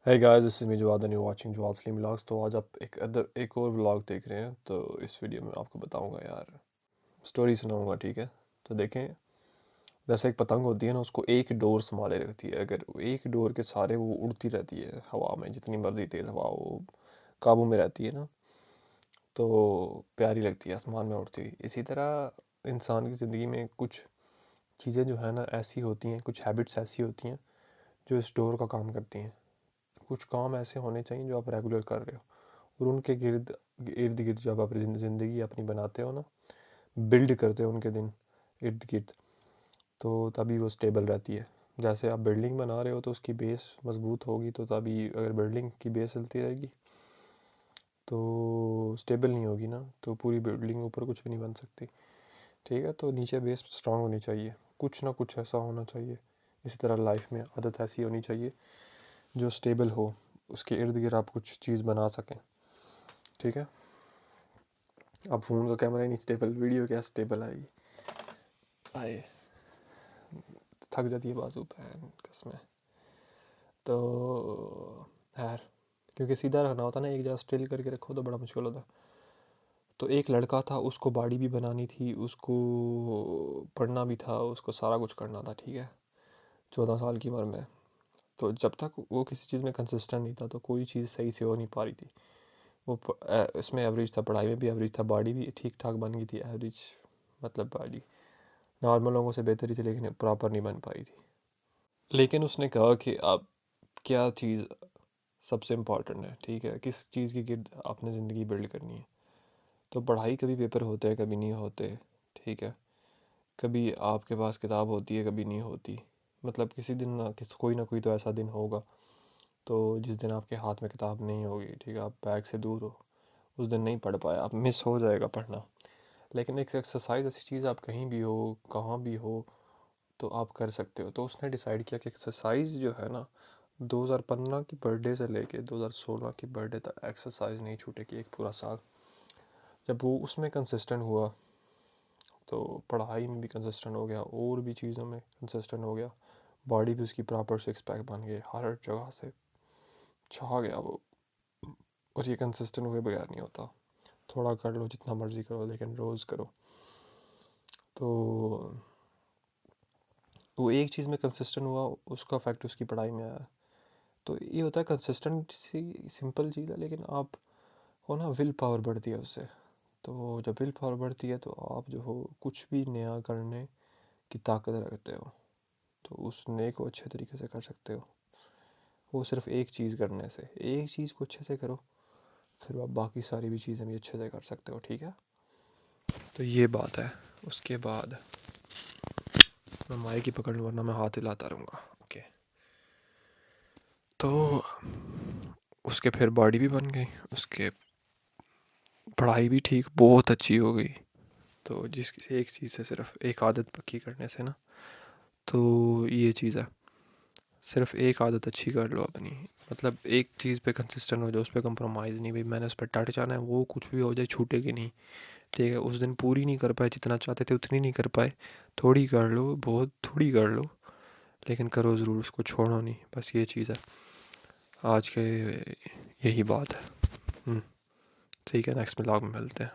Hey guys, this is me Jawad and you're watching Jawad Slim Vlogs। तो आज आप एक और व्लॉग देख रहे हैं। तो इस वीडियो में आपको बताऊंगा यार, स्टोरी सुनाऊंगा, ठीक है। तो देखें, जैसे एक पतंग होती है ना, उसको एक डोर संभाले रखती है। अगर एक डोर के सारे वो उड़ती रहती है हवा में, जितनी मर्जी तेज़ हवा वो काबू में रहती है ना, तो प्यारी लगती है आसमान में उड़ती हुई। इसी तरह इंसान की ज़िंदगी में कुछ चीज़ें जो है ना ऐसी होती हैं, कुछ हैबिट्स ऐसी होती हैं जो इस डोर का काम करती हैं। कुछ काम ऐसे होने चाहिए जो आप रेगुलर कर रहे हो, और उनके इर्द गिर्द जब आप ज़िंदगी अपनी बनाते हो ना, बिल्ड करते हो उनके दिन इर्द गिर्द, तो तभी वो स्टेबल रहती है। जैसे आप बिल्डिंग बना रहे हो तो उसकी बेस मजबूत होगी, तो तभी, अगर बिल्डिंग की बेस चलती रहेगी तो स्टेबल नहीं होगी ना, तो पूरी बिल्डिंग ऊपर कुछ भी नहीं बन सकती, ठीक है। तो नीचे बेस स्ट्रांग होनी चाहिए, कुछ ना कुछ ऐसा होना चाहिए। इसी तरह लाइफ में आदत ऐसी होनी चाहिए जो स्टेबल हो, उसके इर्द गिर्द आप कुछ चीज़ बना सकें, ठीक है। अब फ़ोन का कैमरा ही नहीं स्टेबल, वीडियो क्या स्टेबल आएगी। आए, थक जाती है बाजू पैन कसमें। तो खैर, क्योंकि सीधा रहना होता ना, एक जगह स्टिल करके रखो तो बड़ा मुश्किल होता। तो एक लड़का था, उसको बॉडी भी बनानी थी, उसको पढ़ना भी था, उसको सारा कुछ करना था, ठीक है। 14 साल की उम्र में। तो जब तक वो किसी चीज़ में कंसिस्टेंट नहीं था तो कोई चीज़ सही से हो नहीं पा रही थी। वो इसमें एवरेज था, पढ़ाई में भी एवरेज था, बॉडी भी ठीक ठाक बन गई थी, एवरेज मतलब बॉडी नॉर्मल लोगों से बेहतर ही थी, लेकिन प्रॉपर नहीं बन पाई थी। लेकिन उसने कहा कि अब क्या चीज़ सबसे इम्पॉर्टेंट है, ठीक है, किस चीज़ की गिर्द आपने ज़िंदगी बिल्ड करनी है। तो पढ़ाई, कभी पेपर होते हैं कभी नहीं होते, ठीक है। कभी आपके पास किताब होती है कभी नहीं होती, मतलब किसी दिन ना कोई तो ऐसा दिन होगा तो जिस दिन आपके हाथ में किताब नहीं होगी, ठीक है, आप बैग से दूर हो, उस दिन नहीं पढ़ पाए, आप मिस हो जाएगा पढ़ना। लेकिन एक एक्सरसाइज ऐसी चीज़, आप कहीं भी हो, कहाँ भी हो, तो आप कर सकते हो। तो उसने डिसाइड किया कि एक्सरसाइज जो है ना, 2015 की बर्थडे से लेके 2016 की बर्थडे तक एक्सरसाइज नहीं छूटेगी, एक पूरा साल। जब वो उसमें कंसिस्टेंट हुआ तो पढ़ाई में भी कंसिस्टेंट हो गया, और भी चीज़ों में कंसिस्टेंट हो गया, बॉडी भी उसकी प्रॉपर सिक्स पैक बन गई, हर जगह से छा गया वो। और ये कंसिस्टेंट हुए बगैर नहीं होता। थोड़ा कर लो, जितना मर्ज़ी करो, लेकिन रोज़ करो। तो वो एक चीज़ में कंसिस्टेंट हुआ, उसका इफेक्ट उसकी पढ़ाई में आया। तो ये होता है, कंसिस्टेंसी सिंपल चीज़ है, लेकिन आप हो ना, विल पावर बढ़ती है उससे। तो जब विल पावर बढ़ती है तो आप जो हो कुछ भी नया करने की ताकत रखते हो, तो उस नए को अच्छे तरीके से कर सकते हो। वो सिर्फ एक चीज़ करने से, एक चीज़ को अच्छे से करो, फिर आप बाकी सारी भी चीज़ें भी अच्छे से कर सकते हो, ठीक है। तो ये बात है। उसके बाद मैं माइक की पकड़ लूँ, वरना मैं हाथ हिलाता रहूँगा, ओके। तो उसके फिर बॉडी भी बन गई, उसके पढ़ाई भी ठीक बहुत अच्छी हो गई। तो जिस एक चीज़ से, सिर्फ एक आदत पक्की करने से ना, तो ये चीज़ है, सिर्फ एक आदत अच्छी कर लो अपनी, मतलब एक चीज़ पे कंसिस्टेंट हो जाओ, उस पर कंप्रोमाइज़ नहीं, भाई मैंने उस पर टट जाना है, वो कुछ भी हो जाए छूटेगी नहीं, ठीक है। उस दिन पूरी नहीं कर पाए, जितना चाहते थे उतनी नहीं कर पाए, थोड़ी कर लो, बहुत थोड़ी कर लो, लेकिन करो ज़रूर, उसको छोड़ो नहीं, बस ये चीज़ है आज के, यही बात है। ठीक है, नेक्स्ट व्लॉग में मिलते हैं।